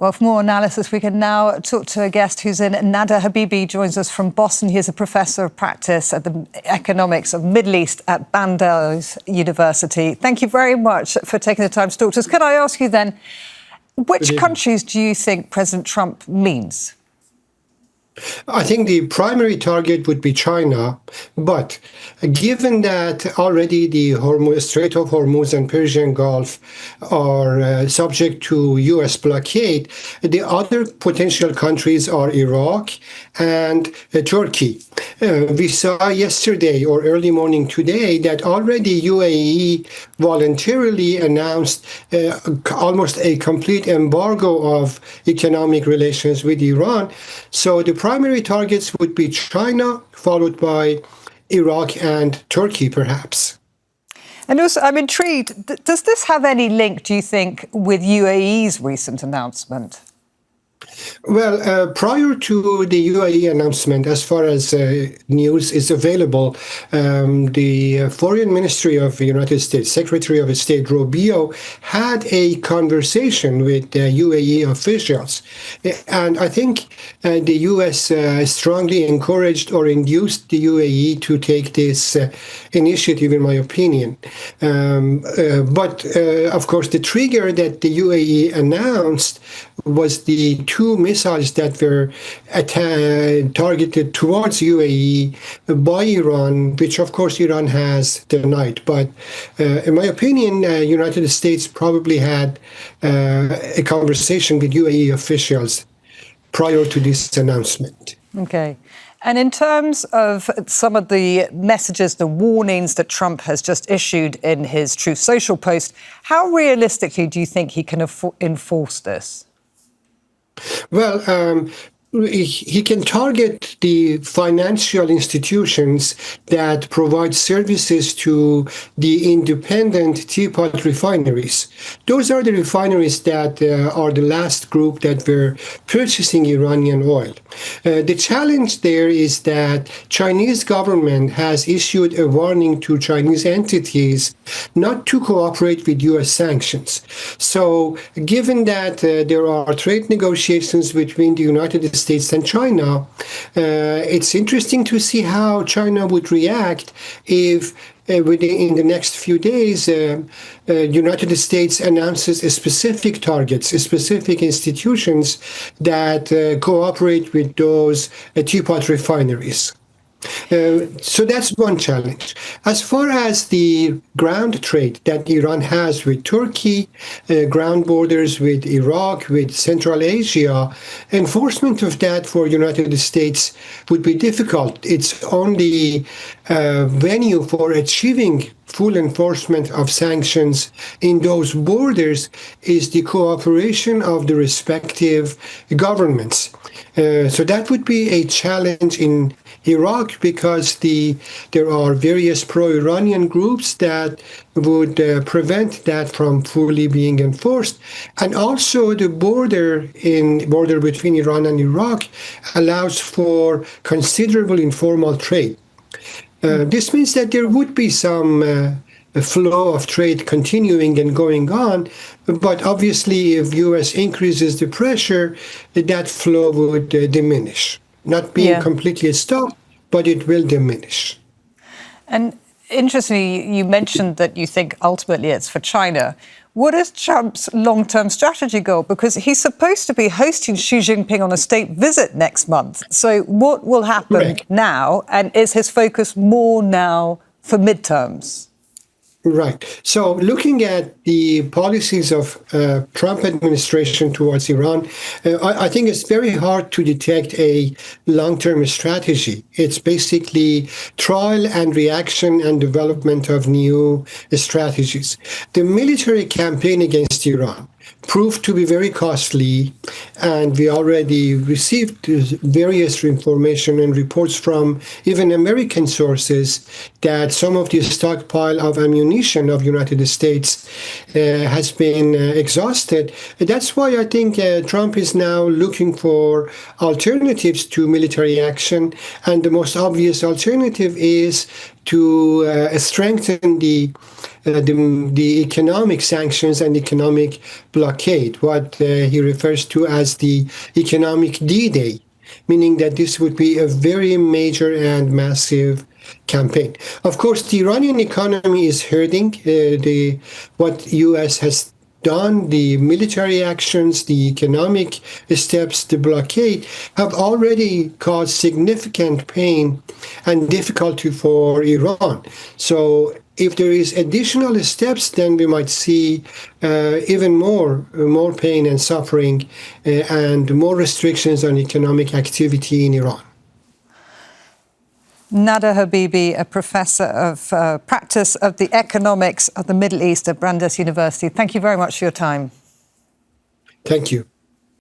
Well, for more analysis, we can now talk to a guest who's in. Nader Habibi joins us from Boston. He is a professor of practice at the economics of Middle East at Brandeis University. Thank you very much for taking the time to talk to us. Can I ask you then, which countries do you think President Trump means? I think the primary target would be China, but given that already the Strait of Hormuz and Persian Gulf are subject to U.S. blockade, the other potential countries are Iraq and Turkey. We saw yesterday or early morning today that already UAE voluntarily announced almost a complete embargo of economic relations with Iran. So the primary targets would be China, followed by Iraq and Turkey, perhaps. And also, I'm intrigued, does this have any link, do you think, with UAE's recent announcement? Well, prior to the UAE announcement, as far as news is available, the Foreign Ministry of the United States, Secretary of State Rubio, had a conversation with UAE officials. And I think the U.S. strongly encouraged or induced the UAE to take this initiative, in my opinion. But, of course, the trigger that the UAE announced was the two missiles that were targeted towards UAE by Iran, which of course Iran has denied. But in my opinion, United States probably had a conversation with UAE officials prior to this announcement. Okay. And in terms of some of the messages, the warnings that Trump has just issued in his Truth Social post, how realistically do you think he can enforce this? Well, he can target the financial institutions that provide services to the independent teapot refineries. Those are the refineries that are the last group that were purchasing Iranian oil. The challenge there is that Chinese government has issued a warning to Chinese entities not to cooperate with U.S. sanctions. So given that there are trade negotiations between the United States and China, it's interesting to see how China would react if in the next few days, United States announces specific targets, specific institutions that cooperate with those teapot refineries. So that's one challenge. As far as the ground trade that Iran has with Turkey, ground borders with Iraq, with Central Asia, enforcement of that for United States would be difficult. Its only venue for achieving full enforcement of sanctions in those borders is the cooperation of the respective governments. So that would be a challenge in Iraq because there are various pro-Iranian groups that would prevent that from fully being enforced. And also the border between Iran and Iraq allows for considerable informal trade. This means that there would be some flow of trade continuing and going on, but obviously if U.S. increases the pressure, that flow would diminish. Not being completely stopped, but it will diminish. And interestingly, you mentioned that you think ultimately it's for China. What is Trump's long-term strategy goal? Because he's supposed to be hosting Xi Jinping on a state visit next month. So what will happen now? And is his focus more now for midterms? Right. So looking at the policies of Trump administration towards Iran, I think it's very hard to detect a long-term strategy. It's basically trial and reaction and development of new strategies. The military campaign against Iran proved to be very costly, and we already received various information and reports from even American sources that some of the stockpile of ammunition of United States has been exhausted. That's why I think Trump is now looking for alternatives to military action, and the most obvious alternative is to strengthen the economic sanctions and economic blockade, what he refers to as the economic D-Day, meaning that this would be a very major and massive campaign. Of course, the Iranian economy is hurting. What U.S. has done, the military actions, the economic steps, the blockade, have already caused significant pain and difficulty for Iran. So if there is additional steps, then we might see even more pain and suffering and more restrictions on economic activity in Iran. Nader Habibi, a professor of practice of the economics of the Middle East at Brandeis University. Thank you very much for your time. Thank you.